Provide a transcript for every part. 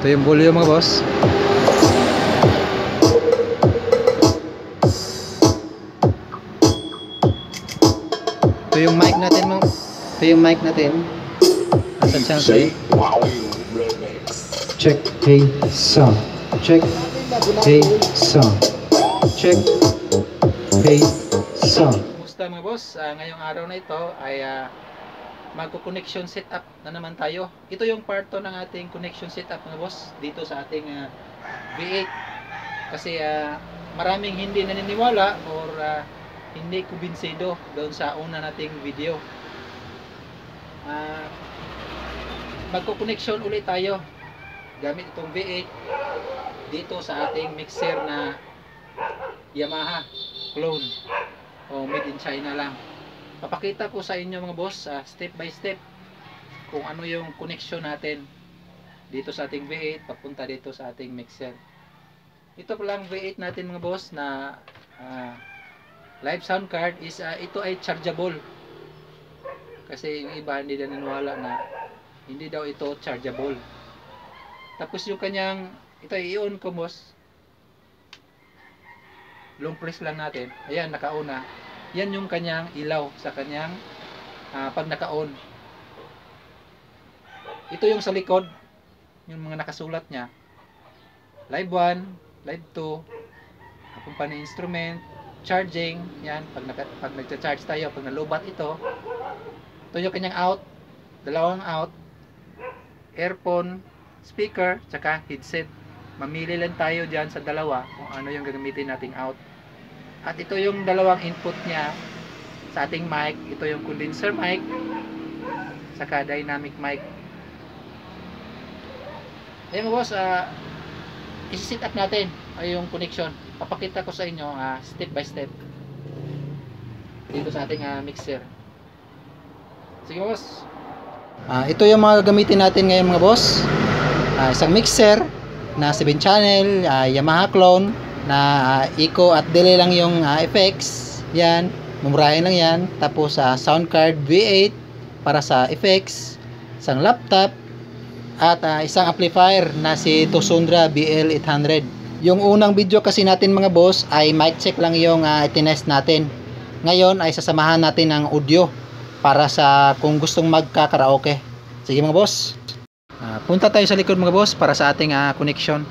Ito yung volume mga boss. Ito yung mic natin mga. Ito yung mic natin. Asan siya? Check. Hey sound. Check. Hey sound. Check. Hey sound. Kumusta mga boss? Ngayong araw na ito ay magko-connection setup na naman tayo. Ito yung part 2 ng ating connection setup mga boss dito sa ating V8. Kasi maraming hindi naniniwala or hindi kumbinsido doon sa una nating video. Magko-connection ulit tayo gamit itong V8 dito sa ating mixer na Yamaha clone o made in China lang. Papakita ko sa inyo mga boss step by step kung ano yung connection natin dito sa ating V8 papunta dito sa ating mixer. Ito pa lang V8 natin mga boss na live sound card is ito ay chargeable. Kasi yung iba hindi naniniwala na hindi daw ito chargeable. Tapos yung kanyang ito i-on ko boss. Long press lang natin. Ayan, naka-on na. Yan yung kanyang ilaw sa kanyang pag naka-on. Ito yung sa likod, yung mga nakasulat niya. Live 1, live 2, company instrument, charging, yan, pag nagcha-charge tayo, pag nalubat ito yung kanyang out, dalawang out, earphone, speaker, tsaka headset. Mamili lang tayo dyan sa dalawa kung ano yung gagamitin nating out. At ito yung dalawang input niya sa ating mic. Ito yung condenser mic saka dynamic mic. Ayun mga boss, isi-set up natin yung connection. Papakita ko sa inyo step by step dito sa ating mixer. Sige boss. Ito yung mga gagamitin natin ngayon mga boss. Isang mixer na 7 channel, Yamaha clone na eco at delay lang yung effects. Yan, mumurahin lang yan. Tapos sound card V8 para sa effects, isang laptop at isang amplifier na si Tosundra BL800. Yung unang video kasi natin mga boss ay mic check lang yung itinest natin. Ngayon ay sasamahan natin ng audio para sa kung gustong magka-karaoke. Sige mga boss. Punta tayo sa likod mga boss para sa ating connection.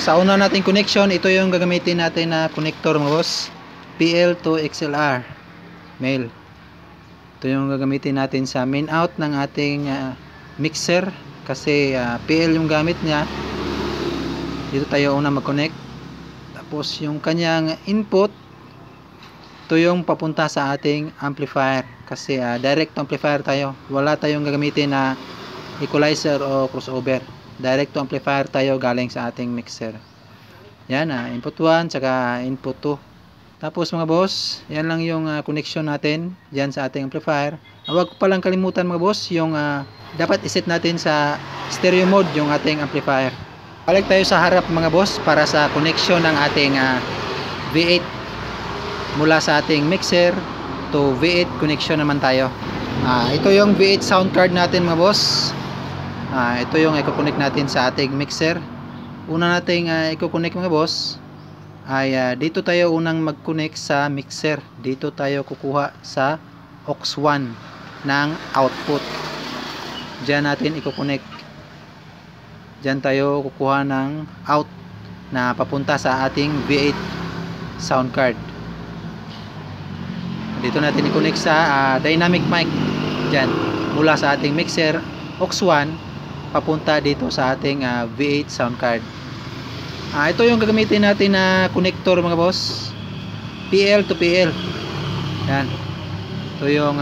Sa una nating connection, ito yung gagamitin natin na connector mga boss. PL2XLR male. Ito yung gagamitin natin sa main out ng ating mixer kasi PL yung gamit niya. Dito tayo una mag-connect. Tapos yung kanyang input, ito yung papunta sa ating amplifier kasi direct amplifier tayo. Wala tayong gagamitin na equalizer o crossover. Direct to amplifier tayo galing sa ating mixer. Yan input 1 tsaka input 2. Tapos mga boss, yan lang yung connection natin diyan sa ating amplifier. Huwag ko palang kalimutan mga boss yung dapat iset natin sa stereo mode yung ating amplifier. Balik tayo sa harap mga boss para sa connection ng ating V8 mula sa ating mixer to V8 connection naman tayo. Ito yung V8 sound card natin mga boss. Ito yung i-connect natin sa ating mixer. Una nating i-connect mga boss ay dito tayo unang mag-connect sa mixer. Dito tayo kukuha sa aux 1 ng output. Diyan natin i-connect. Diyan tayo kukuha ng out na papunta sa ating V8 sound card. Dito natin i-connect sa dynamic mic. Diyan mula sa ating mixer aux 1 papunta dito sa ating V8 sound card. Ito yung gagamitin natin na connector mga boss. PL to PL. Yan. Ito yung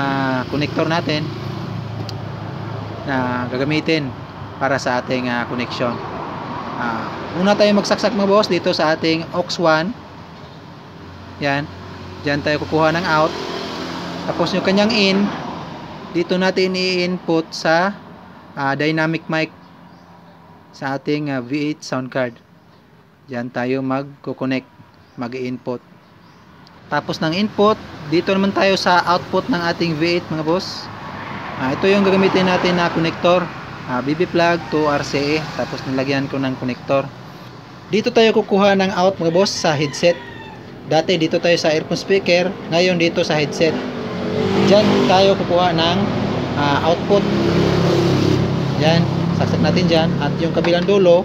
connector natin na gagamitin para sa ating connection. Una tayo magsaksak mga boss dito sa ating aux 1. Yan. Diyan tayo kukuha ng out. Tapos yung kanyang in, dito natin i-input sa dynamic mic sa ating V8 sound card. Diyan tayo mag-connect, mag-input. Tapos ng input, dito naman tayo sa output ng ating V8 mga boss. Ito yung gagamitin natin na connector. BB plug to RCA, tapos nilagyan ko ng connector. Dito tayo kukuha ng out mga boss sa headset. Dati dito tayo sa earphone speaker, ngayon dito sa headset. Diyan tayo kukuha ng output. Yan, saksak natin dyan. At yung kabilang dulo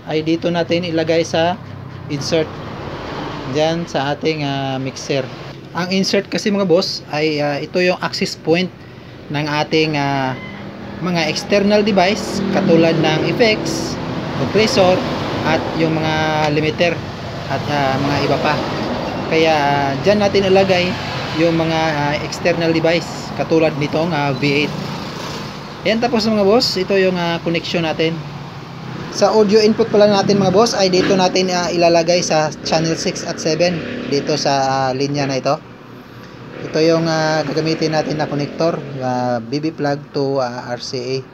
ay dito natin ilagay sa insert dyan sa ating mixer. Ang insert kasi mga boss ay ito yung access point ng ating mga external device katulad ng effects, compressor at yung mga limiter at mga iba pa. Kaya dyan natin ilagay yung mga external device katulad nitong V8. Yan, tapos mga boss, ito yung connection natin. Sa audio input pala natin mga boss ay dito natin ilalagay sa channel 6 at 7 dito sa linya na ito. Ito yung gagamitin natin na connector, BB plug to RCA.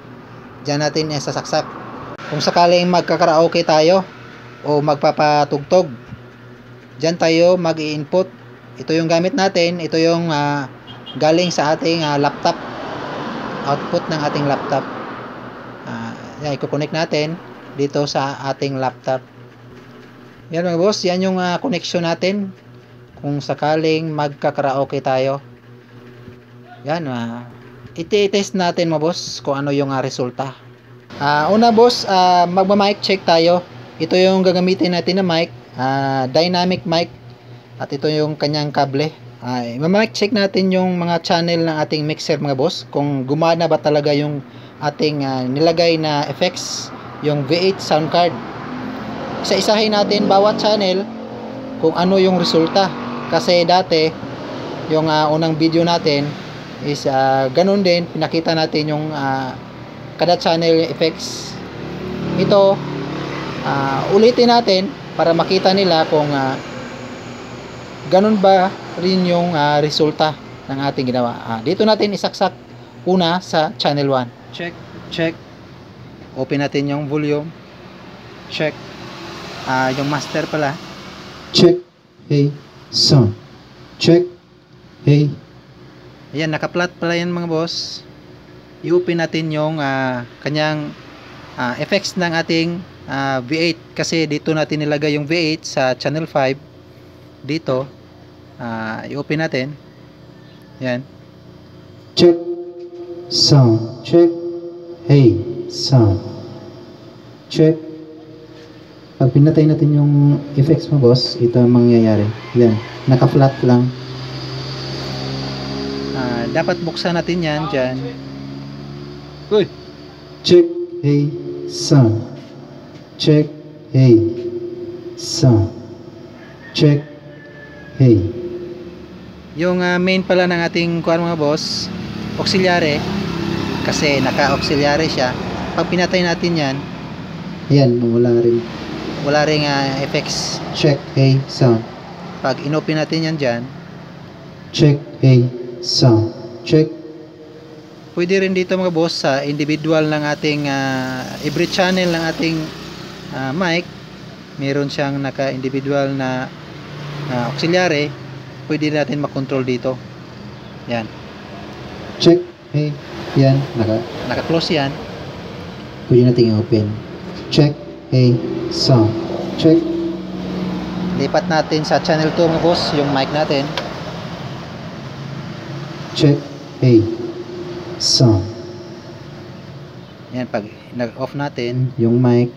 Diyan natin sasaksak. Kung sakaling magkakaraoke tayo o magpapatugtog, diyan tayo mag-i-input. Ito yung gamit natin, ito yung galing sa ating laptop, output ng ating laptop. Yan, i-connect natin dito sa ating laptop. Yan mga boss, yan yung connection natin kung sakaling magkakaraoke tayo. Yan, iti-test natin mga boss kung ano yung resulta. Una boss, magma-mic check tayo. Ito yung gagamitin natin na mic, dynamic mic, at ito yung kanyang kable. Ma-mic check natin yung mga channel ng ating mixer mga boss, kung gumana ba talaga yung ating nilagay na effects, yung V8 sound card. Isa-isahin natin bawat channel kung ano yung resulta. Kasi dati yung unang video natin is ganun din, pinakita natin yung kada channel effects. Ito ulitin natin para makita nila kung ganun ba rin yung resulta ng ating ginawa. Dito natin isaksak una sa channel 1. Check. Open natin yung volume. Check. Yung master pala. Check. Hey, sound. Check. Hey. Ayan, naka-flat pala yan mga boss. I-open natin yung kanyang effects ng ating V8. Kasi dito natin nilagay yung V8 sa channel 5. Dito. I-open natin. Yan. Check. Sound. Check. Hey, sound. Check. Pag pinatay natin yung effects mo boss, ito ang mangyayari. Yan, naka-flat lang. Dapat buksan natin yan dyan. Good. Check, hey, sound. Check, hey, sound. Check, hey. Yung main pala ng ating kuwan mga boss, auxiliary, kasi naka-auxiliary siya. Pag pinatay natin yan, yan, wala rin effects. Check, hey, sound. Pag inopen natin yan dyan, check, hey, sound. Check. Pwede rin dito mga boss sa individual ng ating every channel ng ating mic, meron siyang naka-individual na auxiliary. Pwede natin makontrol dito. Yan. Check, hey, yan, naka-close yan. Pwede natin i-open. Check, hey, sound. Check. Lipat natin sa channel 2 mga boss, yung mic natin. Check, hey, sound. Yan, pag nag-off natin yung mic,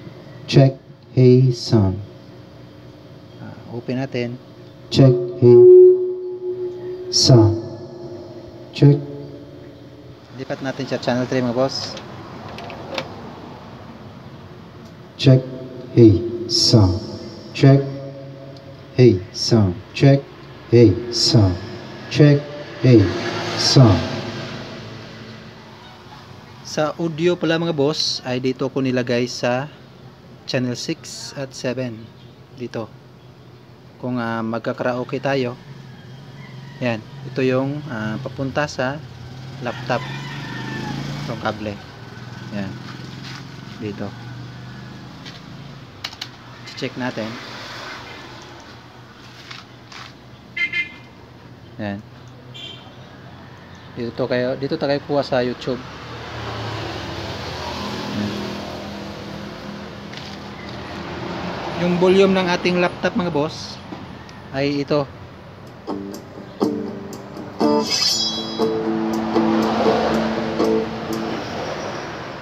check, hey, sound. Open natin. Check, hey, sound. Check. Lipat natin sa channel 3 mga boss. Check, hey, sound. Check, hey, sound. Check, hey, sound. Check, hey, sound. Sa audio pala mga boss ay dito ko nilagay sa channel 6 at 7 dito. Kung magkakaraoke tayo, yan, ito yung papunta sa laptop, itong kable, yan, dito. Check natin. Yan. Dito tayo kuha sa YouTube. Yung volume ng ating laptop mga boss ay ito.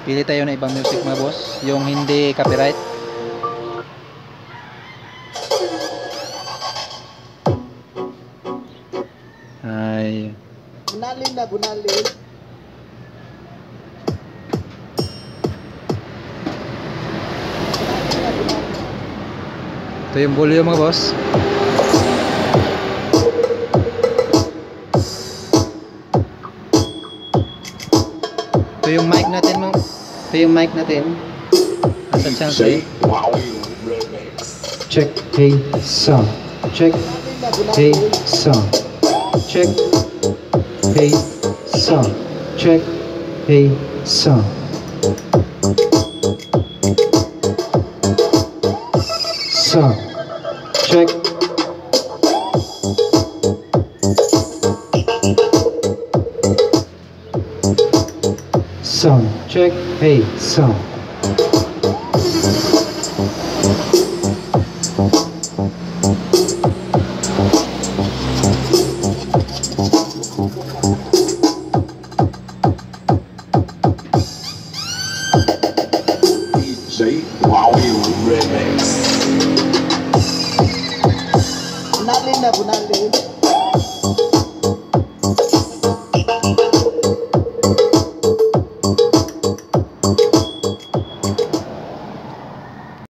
Pili tayo ng ibang music mga boss, yung hindi copyright. Ay, Bunalin na, bunalin. ito yung volume mga boss. Ito yung mic natin mo. Ito yung mic natin. Asan siya? Say wow remix. Check, hey, sound. Check, hey, sound. Check, hey, sound. Check, hey, sound. Sound. Check. Sound. Check, hey, sound. Say wow remix. Bunalin na, bunalin.